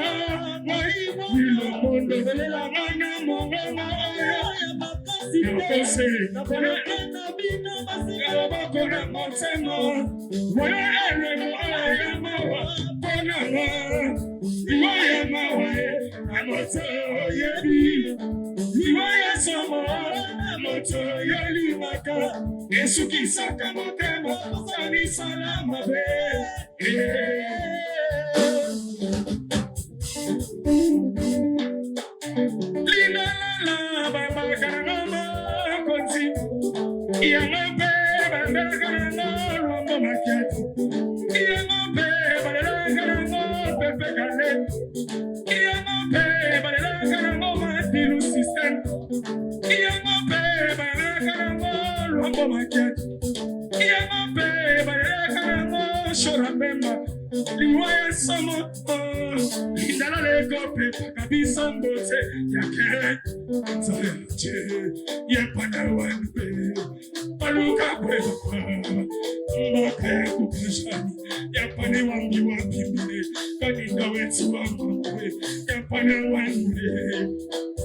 waibo Ilo mondo velela ngana mongana aya Yokose nakonekena bina Yabakona motema Wale mo aya mawa Ponama Iwaya mawe, amoto yebi. Iwaya sama, amoto yoli maka. Esuki saka motema, sani salama be. Lina la baba kanama konzi. Iyangabe baba kanama rombo makiatu. Iyangabe baba kanama pepe kane. Iyangabe baba kanama matilu system. Iyangabe baba kanama rombo makiatu. Iyangabe baba kanama shora pemba. Liwaya samo, indalale kope kabisa mbote yake Zayache Yapana wanbe Aluka kwekwa Mbake kupashani Yapane wangi wapimine Kaninda wetu wangwe Yapana wanbe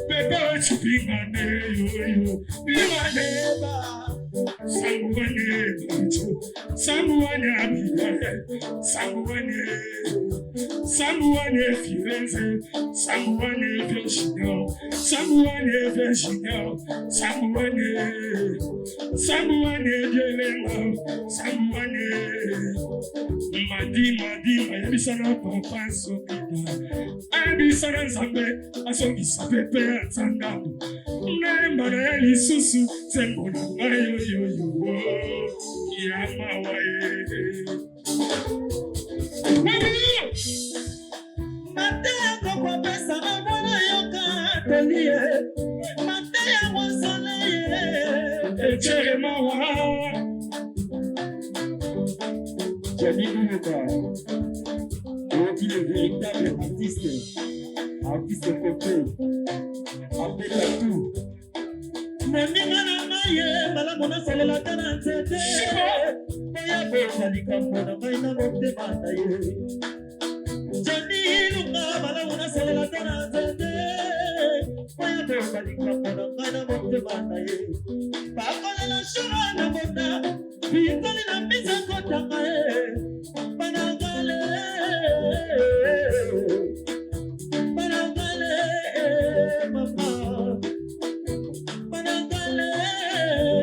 Bebe chupingane yoyo Liwaneba Sanguwane bacho Sanguwane abigale Sanguwane Firenze Sanguwane Virginia Sanguwane Dielenga Sanguwane Madi Yabisana Papa Sokida Abisana Zambe Asongisa Pepe Atangabu Nemba na Eli Susu Sembona Ayo Yamawae Matea kwa pesa amwana yoka tolie Matea wasoleye Echere mawa Jamie Luka Qui est le véritable artiste complet Appelle à tout Moninga na maye Bala mona salela tana nzete Boya boya likambo na maina mote mataye Jamie Luka Bala mona salela tana nzete Boya boya likambo na maina mote mataye Bakola na shura na mota Pitali na misa kota kae Banagale mama Banagale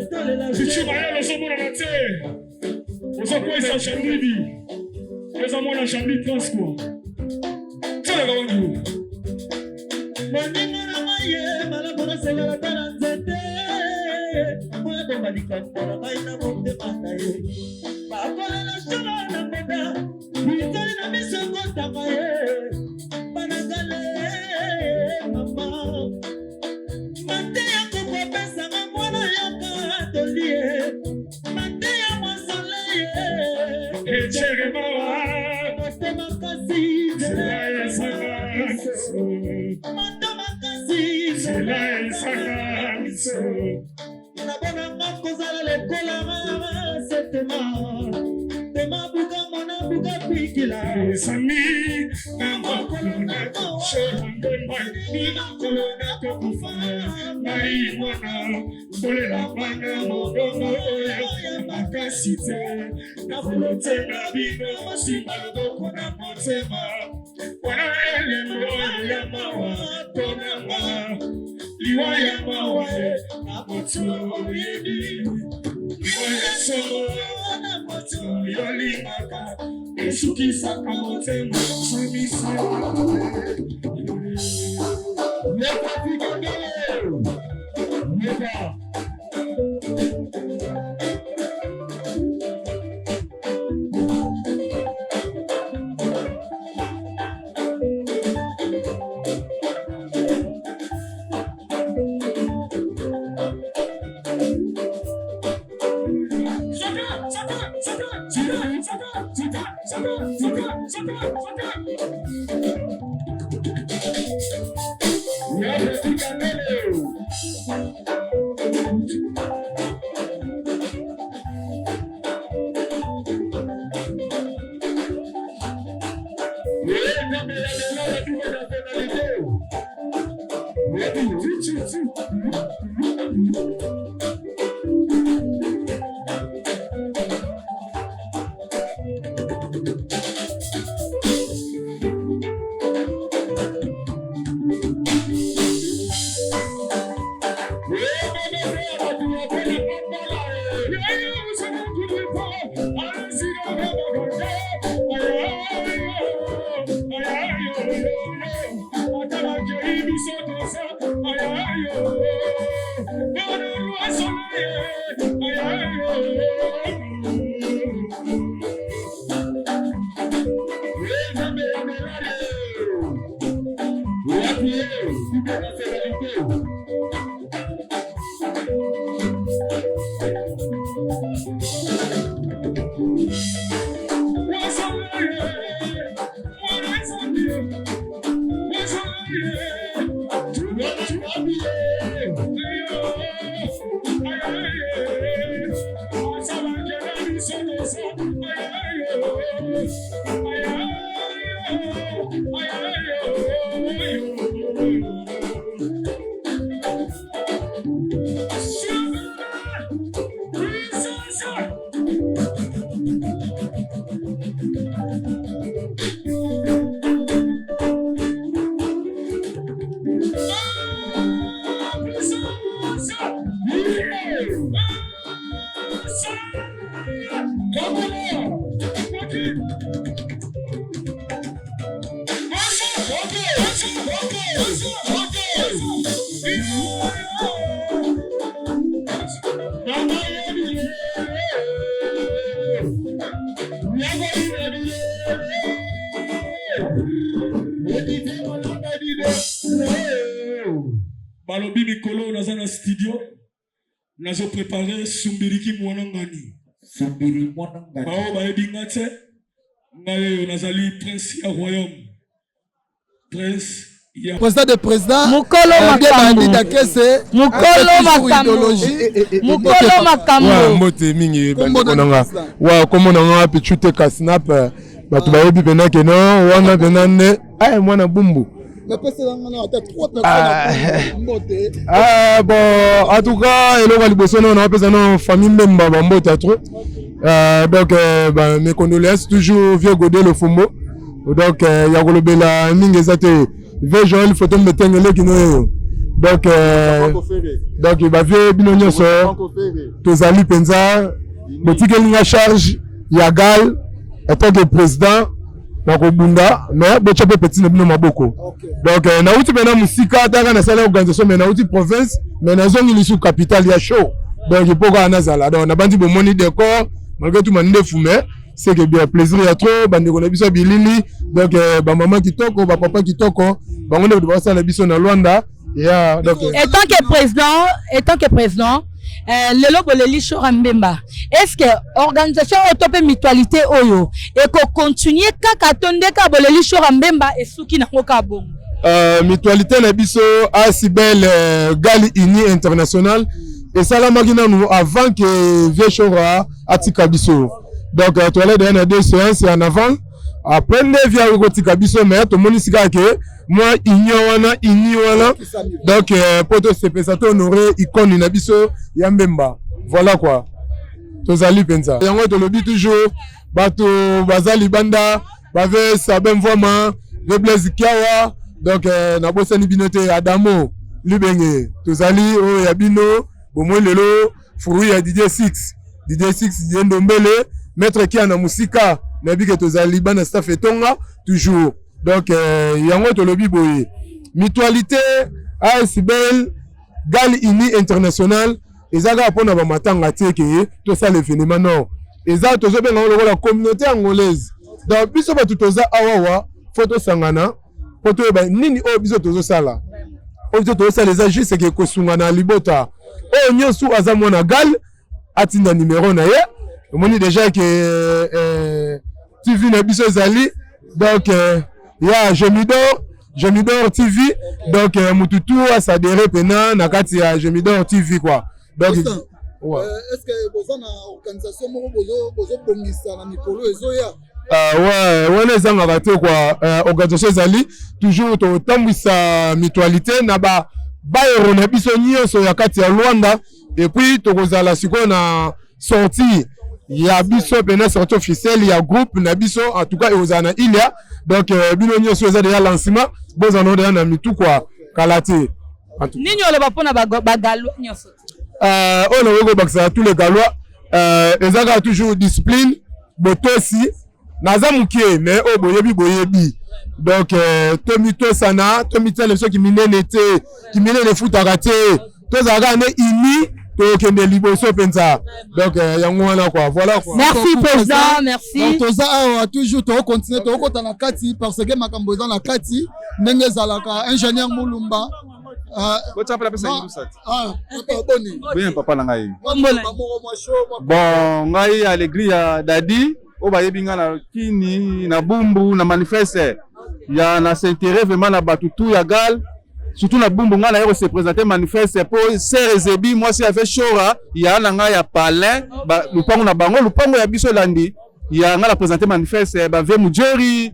tolela Chichi baya lo somo na mate Ozo kwa isa shambibi Ozo mwana shambi transko Tala ga wangu Moninga na maye Malabona selera tana nzete Moya bomba likambo maina mote mataye Bakola na shura na mboda Vitali na misongo takaye Banagale mama Matea kukwa pesa mwana yoka tolie Matea mwasoleye Echere mawa Mote makasi Zelaye sanamiso Mote makasi Zelaye sanamiso Nabona mako zala lekola setema Tema buga mona buga pikila Sami Nama kolona Shehande mai Nina kolona kukufa Nai mwana Kole la bana Modomo oya Makasite Na fulote na bino Simalogo kona motema Wana ele mwoyo ya mawa Tona ma Liwa ya mawa Namotu oyedi Liwa ya somo Namotu yolimaka Esukisa kamotema Samisa Nepa Fikandele Nepa balobi mikolo naza na studio nazo préparer sumbiriki mwana ngani sumbiri mwana ngani bao bayebi nga te ngai nazali prince ya royaume prince ya président de président mukolo makambo mukolo makambo mukolo makambo mbote mingi banonga wa komonanga pichute ka snap batu bayebi pena ke no wana pena ne ay mwana bumbu bon, en tout cas, on a famille même donc, mes condoléances, toujours vieux Godé le Fumbo. Donc, il y a la Ningezate, vieux Joël, photo de Tengele qui nous. Donc, il va vieux Binonio so, Tozali Penza, Boutique Linga Charge, Yagal, en tant que président. Bunda, mais bocha petit ne bino maboko. Donc na uti bena musika taka na sala organisation mais na uti province mais na zongi lisu capitale ya show. Donc il faut qu'on azala. Donc na bandi bo moni décor malgré tout mande fumé, c'est que bien plaisir ya trop bandi ko na biso bilili. Donc ba maman kitoko, ba papa kitoko, ba ngone ba sala biso na Luanda. Ya donc étant que président lelo boleli Shora Mbemba, est-ce que organisation autope mutualité oyo et ko continuer kaka tondeka boleli Shora Mbemba et suki na ngoka bongo mutualité na biso Asibel Gali Uni International et ça magina nous avant que vieux Shora atika biso. Donc tu allais dans deux séances en avant après ne via kotika biso mais to monisika ke moi ini wana donc poto se to honorer icône na biso ya Mbemba. Voilà quoi. Tozali penza yango to lobi toujours bato bazali banda bave sabem vraiment le blaze kiawa donc na bosani binote Adamo Libenge tozali o ya bino bomo lelo furu ya DJ6 Ndombele maître qui na musika na bike tozali bana staff etonga toujours. Donc yango to lobi boye mutualité Asibel Gali Uni International ezaka pona ba matanga teke to ça l'événement non eza to zo benga la communauté angolaise donc biso ba tutoza awawa photo sangana photo ba nini o biso tozo sala o biso tozo sala les juste que kosungana libota o nyosu azamona gal atinda numéro na ye moni déjà que TV na biso zali donc ya Jemidor TV donc mututu a s'adhérer pena na kati ya Jemidor TV quoi. Donc est-ce que vous avez une organisation bozo bongisa na mikolo ezoya ouais ezanga bato quoi organisation zali toujours to tambwisa mutualité na ba bayero na biso nyonso ya kati ya Luanda et puis to kozala siko na sortie ya biso pena sortie officielle ya groupe na biso en tout cas ezana ilia donc bino nyonso eza déjà lancement bozana déjà na mitu quoi kalate nini oloba pona bagalo nyonso on a vu tous les Galois ezaka toujours discipline botosi naza mukie mais o boyebi donc tomito sana tomita les ceux qui minene foot arrêté tous aga ne ini to kende liboso penza donc yango wana quoi voilà quoi. Merci président, merci. Donc toza awa toujours to continuer to kota na kati parce que makambo za na kati ndenge zalaka ingénieur Mulumba bien papa na ngai bon ngai alegri ya dadi o bayebi nga na kini na bumbu na manifeste ya na s'intérêt vraiment na batutu ya gal surtout na bumbu nga na yeko se présenter manifeste pour ser ezebi moi si avec Shora ya na nga ya palin lupango na bango lupango ya biso landi ya nga la présenter manifeste ba ve mujeri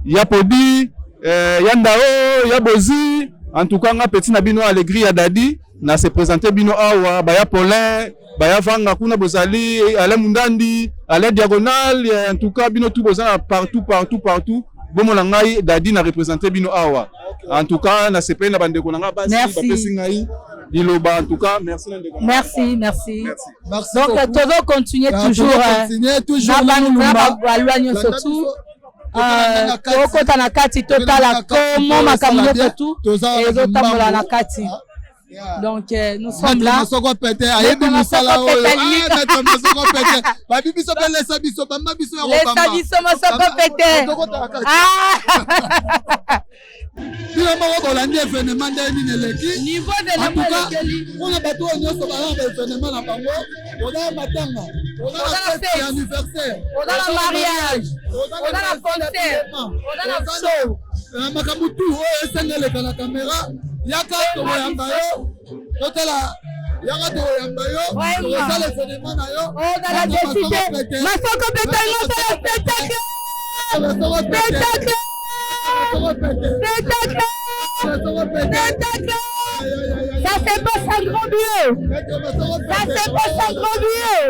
ya podi Yanda o ya bozi en tout cas nga petit na bino alegri ya dadi na se présenter bino awa baya Paulin baya vanga kuna bozali ale mundandi ale diagonal en tout cas bino tout bozana partout bomo na ngai dadi na représenter bino awa en tout cas na se na bande ko na nga basi bapesi ngai diloba en tout cas merci merci donc toujours continuer toujours na surtout tokota na kati totala comment makambo nyonso tout ezotambola na kati. Donc nous sommes là. Yaka to yamba yo totala yaka to yamba yo tozala phénomène yo la décidé masoko ça c'est pas ça grand vieux. Ça c'est pas ça grand vieux.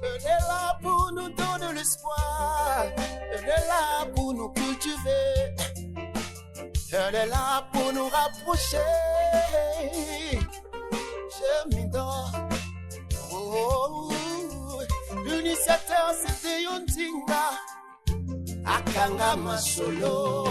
Elle est là pour nous donner l'espoir. Elle est là pour nous cultiver. Elle est là pour nous rapprocher. Je m'endors. Oh, l'initiateur c'était Yontinga Akanga Masolo.